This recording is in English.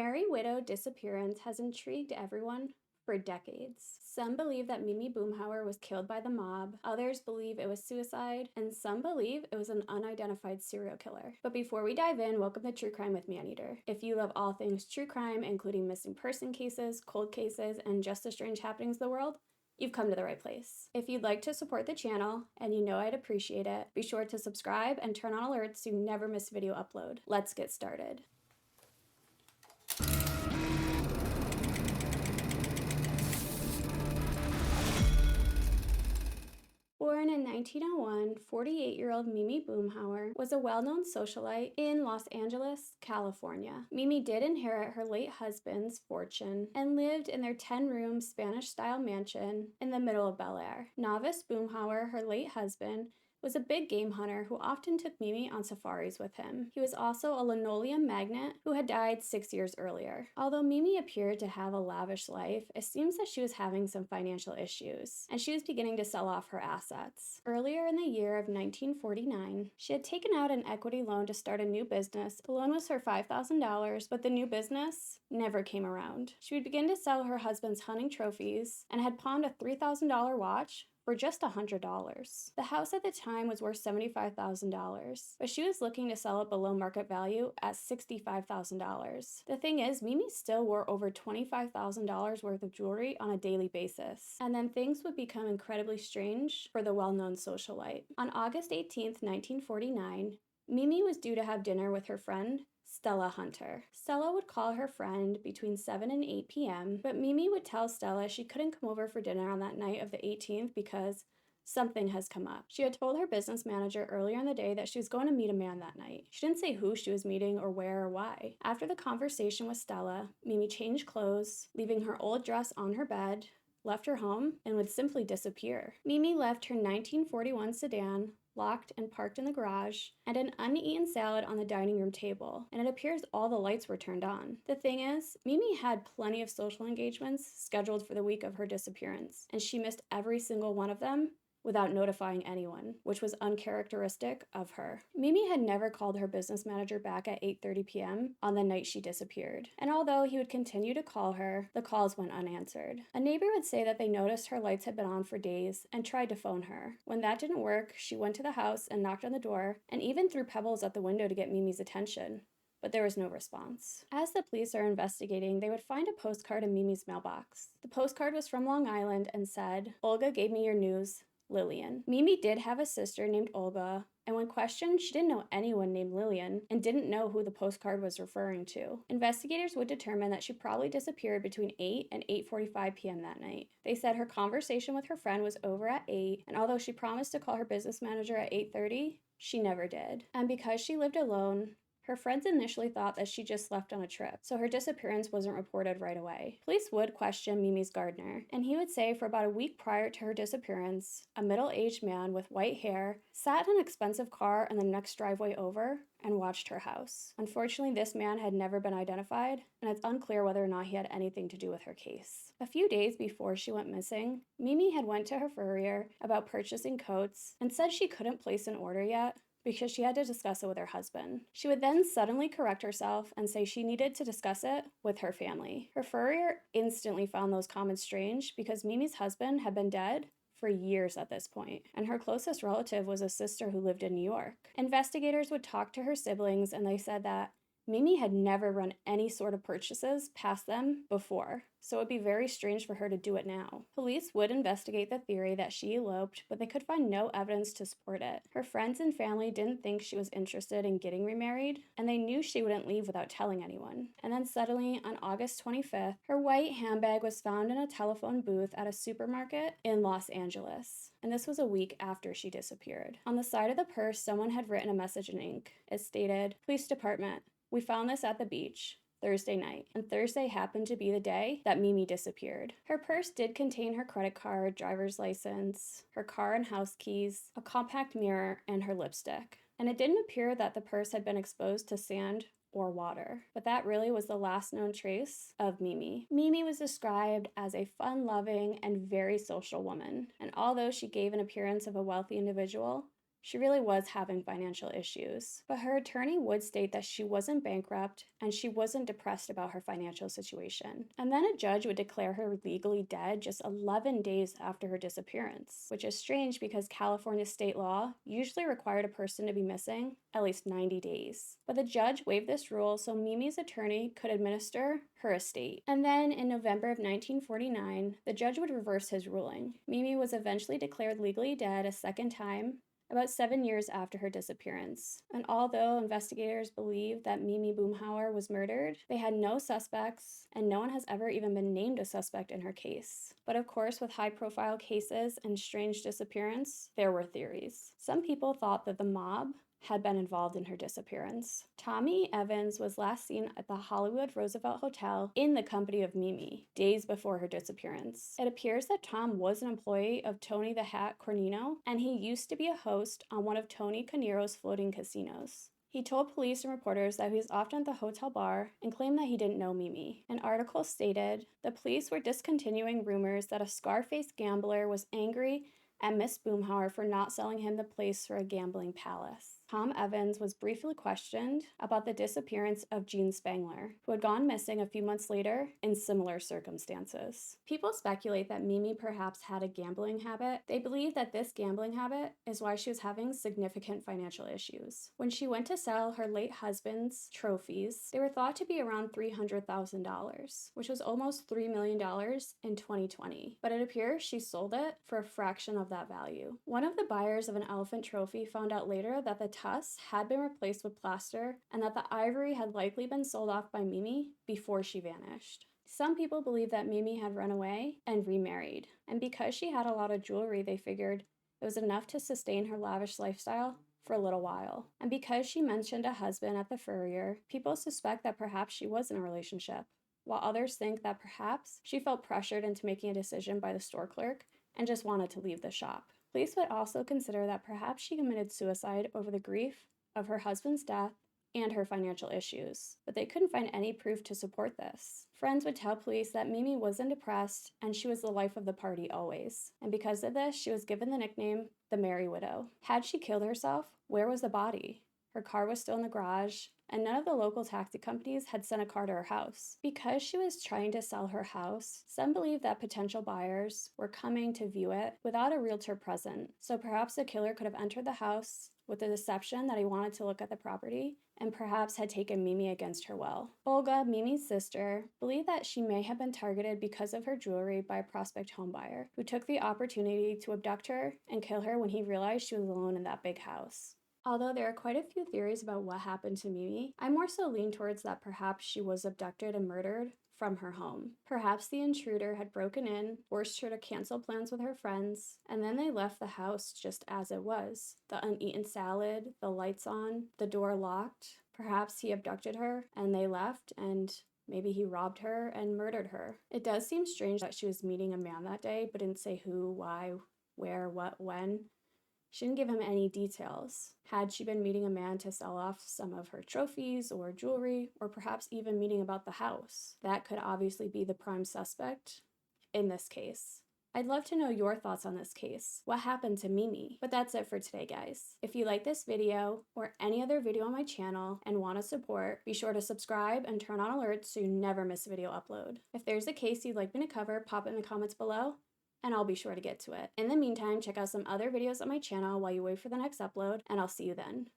Merry Widow disappearance has intrigued everyone for decades. Some believe that Mimi Boomhauer was killed by the mob, others believe it was suicide, and some believe it was an unidentified serial killer. But before we dive in, welcome to True Crime with Maneater. If you love all things true crime, including missing person cases, cold cases, and just the strange happenings of the world, you've come to the right place. If you'd like to support the channel, and you know I'd appreciate it, be sure to subscribe and turn on alerts so you never miss video upload. Let's get started. Born in 1901, 48-year-old Mimi Boomhauer was a well-known socialite in Los Angeles, California. Mimi did inherit her late husband's fortune and lived in their 10-room Spanish-style mansion in the middle of Bel Air. Novice Boomhauer, her late husband, was a big game hunter who often took Mimi on safaris with him. He was also a linoleum magnate who had died 6 years earlier. Although Mimi appeared to have a lavish life, it seems that she was having some financial issues, and she was beginning to sell off her assets. Earlier in the year of 1949, she had taken out an equity loan to start a new business. The loan was for $5,000, but the new business never came around. She would begin to sell her husband's hunting trophies and had pawned a $3,000 watch for just $100. The house at the time was worth $75,000, but she was looking to sell it below market value at $65,000. The thing is, Mimi still wore over $25,000 worth of jewelry on a daily basis, and then things would become incredibly strange for the well-known socialite. On August 18th, 1949, Mimi was due to have dinner with her friend, Stella Hunter. Stella would call her friend between 7 and 8 p.m., but Mimi would tell Stella she couldn't come over for dinner on that night of the 18th because something has come up. She had told her business manager earlier in the day that she was going to meet a man that night. She didn't say who she was meeting or where or why. After the conversation with Stella, Mimi changed clothes, leaving her old dress on her bed, left her home, and would simply disappear. Mimi left her 1941 sedan locked and parked in the garage, and an uneaten salad on the dining room table, and it appears all the lights were turned on. The thing is, Mimi had plenty of social engagements scheduled for the week of her disappearance, and she missed every single one of them without notifying anyone, which was uncharacteristic of her. Mimi had never called her business manager back at 8:30 p.m. on the night she disappeared, and although he would continue to call her, the calls went unanswered. A neighbor would say that they noticed her lights had been on for days and tried to phone her. When that didn't work, she went to the house and knocked on the door, and even threw pebbles at the window to get Mimi's attention, but there was no response. As the police are investigating, they would find a postcard in Mimi's mailbox. The postcard was from Long Island and said, "Olga gave me your news, Lillian." Mimi did have a sister named Olga, and when questioned, she didn't know anyone named Lillian and didn't know who the postcard was referring to. Investigators would determine that she probably disappeared between 8 and 8:45 p.m. that night. They said her conversation with her friend was over at 8, and although she promised to call her business manager at 8:30, she never did. And because she lived alone, her friends initially thought that she just left on a trip, so her disappearance wasn't reported right away. Police would question Mimi's gardener, and he would say for about a week prior to her disappearance, a middle-aged man with white hair sat in an expensive car in the next driveway over and watched her house. Unfortunately, this man had never been identified, and it's unclear whether or not he had anything to do with her case. A few days before she went missing, Mimi had went to her furrier about purchasing coats and said she couldn't place an order yet because she had to discuss it with her husband. She would then suddenly correct herself and say she needed to discuss it with her family. Her furrier instantly found those comments strange because Mimi's husband had been dead for years at this point, and her closest relative was a sister who lived in New York. Investigators would talk to her siblings, and they said that Mimi had never run any sort of purchases past them before, so it would be very strange for her to do it now. Police would investigate the theory that she eloped, but they could find no evidence to support it. Her friends and family didn't think she was interested in getting remarried, and they knew she wouldn't leave without telling anyone. And then suddenly, on August 25th, her white handbag was found in a telephone booth at a supermarket in Los Angeles. And this was a week after she disappeared. On the side of the purse, someone had written a message in ink. It stated, "Police Department, we found this at the beach Thursday night," and Thursday happened to be the day that Mimi disappeared. Her purse did contain her credit card, driver's license, her car and house keys, a compact mirror, and her lipstick. And it didn't appear that the purse had been exposed to sand or water, but that really was the last known trace of Mimi. Mimi was described as a fun-loving and very social woman, and although she gave an appearance of a wealthy individual, She really was having financial issues, but her attorney would state that she wasn't bankrupt and she wasn't depressed about her financial situation. And then a judge would declare her legally dead just 11 days after her disappearance, which is strange because California state law usually required a person to be missing at least 90 days. But the judge waived this rule so Mimi's attorney could administer her estate. And then in November of 1949, the judge would reverse his ruling. Mimi was eventually declared legally dead a second time, about 7 years after her disappearance. And although investigators believe that Mimi Boomhauer was murdered, they had no suspects, and no one has ever even been named a suspect in her case. But of course, with high-profile cases and strange disappearance, there were theories. Some people thought that the mob had been involved in her disappearance. Tommy Evans was last seen at the Hollywood Roosevelt Hotel in the company of Mimi, days before her disappearance. It appears that Tom was an employee of Tony the Hat Cornino, and he used to be a host on one of Tony Caniro's floating casinos. He told police and reporters that he was often at the hotel bar and claimed that he didn't know Mimi. An article stated, "The police were discontinuing rumors that a scar-faced gambler was angry at Miss Boomhauer for not selling him the place for a gambling palace." Tom Evans was briefly questioned about the disappearance of Gene Spangler, who had gone missing a few months later in similar circumstances. People speculate that Mimi perhaps had a gambling habit. They believe that this gambling habit is why she was having significant financial issues. When she went to sell her late husband's trophies, they were thought to be around $300,000, which was almost $3 million in 2020. But it appears she sold it for a fraction of that value. One of the buyers of an elephant trophy found out later that the tusks had been replaced with plaster and that the ivory had likely been sold off by Mimi before she vanished. Some people believe that Mimi had run away and remarried, and because she had a lot of jewelry, they figured it was enough to sustain her lavish lifestyle for a little while. And because she mentioned a husband at the furrier, people suspect that perhaps she was in a relationship, while others think that perhaps she felt pressured into making a decision by the store clerk and just wanted to leave the shop. Police would also consider that perhaps she committed suicide over the grief of her husband's death and her financial issues, but they couldn't find any proof to support this. Friends would tell police that Mimi wasn't depressed and she was the life of the party always, and because of this, she was given the nickname the Merry Widow. Had she killed herself? Where was the body? Her car was still in the garage, and none of the local taxi companies had sent a car to her house. Because she was trying to sell her house, some believe that potential buyers were coming to view it without a realtor present, so perhaps the killer could have entered the house with the deception that he wanted to look at the property and perhaps had taken Mimi against her will. Olga, Mimi's sister, believed that she may have been targeted because of her jewelry by a prospect homebuyer who took the opportunity to abduct her and kill her when he realized she was alone in that big house. Although there are quite a few theories about what happened to Mimi, I more so lean towards that perhaps she was abducted and murdered from her home. Perhaps the intruder had broken in, forced her to cancel plans with her friends, and then they left the house just as it was. The uneaten salad, the lights on, the door locked. Perhaps he abducted her and they left, and maybe he robbed her and murdered her. It does seem strange that she was meeting a man that day, but didn't say who, why, where, what, when. She didn't give him any details. Had she been meeting a man to sell off some of her trophies or jewelry, or perhaps even meeting about the house? That could obviously be the prime suspect in this case. I'd love to know your thoughts on this case. What happened to Mimi? But that's it for today, guys. If you like this video or any other video on my channel and want to support, be sure to subscribe and turn on alerts so you never miss a video upload. If there's a case you'd like me to cover, pop it in the comments below, and I'll be sure to get to it. In the meantime, check out some other videos on my channel while you wait for the next upload, and I'll see you then.